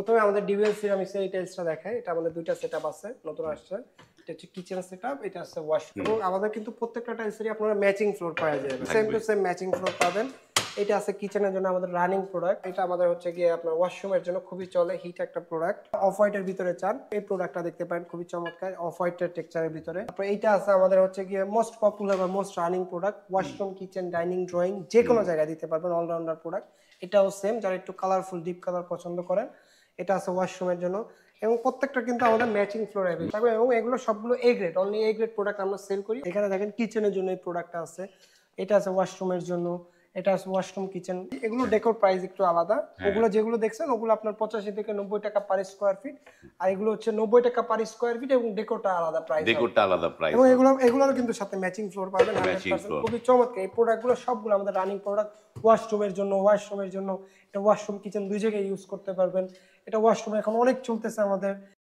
প্রথমে আমাদের ডিউয়াল সিরামিক্সের এই টাইলসটা দেখাই। এটা আমাদের দুইটা সেটআপ আছে, নতুন আসছে। এটা হচ্ছে কিচেন সেটআপ, এটা হচ্ছে ওয়াশরুম। এবং আমাদের কিন্তু প্রত্যেকটা টাইলসেরই আপনারা ম্যাচিং ফ্লোর পাওয়া যাবে, same to same matching floor পাবেন। এটা আছে কিচেনের জন্য আমাদের রানিং প্রোডাক্ট। এটা আমাদের হচ্ছে গিয়ে আপনার ওয়াশরুমের জন্য খুবই চলে, হিট একটা প্রোডাক্ট। অফ হোয়াইটের ভিতরে চান, এই প্রোডাক্টটা দেখতে পারেন, খুবই চমৎকার অফ হোয়াইটের টেক্সচারের ভিতরে। তারপর এইটা আছে আমাদের হচ্ছে গিয়ে মোস্ট পপুলার বা most running product, washroom, kitchen, dining, drawing যে কোনো জায়গায় দিতে পারবেন, অলরাউন্ডার প্রোডাক্ট। এটাও সেম, যারা একটু কালারফুল ডিপ কালার পছন্দ করেন, এটা আছে ওয়াশরুমের জন্য। এবং প্রত্যেকটা কিন্তু আমাদের ম্যাচিং ফ্লোর অ্যাভেলেবল থাকবে, এবং এগুলো সবগুলো A grade, only A grade product আমরা সেল করি। এখানে দেখেন কিচেনের জন্য এই প্রোডাক্টটা আছে, এটা আছে ওয়াশরুমের জন্য, এটা আছে ওয়াশরুম কিচেন। এগুলো ডেকোর প্রাইস একটু আলাদা। ওগুলো যেগুলো দেখছেন ওগুলো আপনার 85 থেকে 90 টাকা পার স্কোয়ার ফিট, আর এগুলো হচ্ছে 90 টাকা পার স্কোয়ার ফিট, এবং ডেকোরটা আলাদা প্রাইস। ডেকোরটা আলাদা প্রাইস। এবং এগুলোর কিন্তু সাথে ম্যাচিং ফ্লোর পাবেন 100%। খুবই চমৎকার এই প্রোডাক্টগুলো, সবগুলো আমাদের রানিং প্রোডাক্ট। ওয়াশরুমের জন্য এটা ওয়াশরুম কিচেন দুই জায়গায় ইউজ করতে পারবেন। এটা ওয়াশরুমে এখন অনেক চলতেছে আমাদের।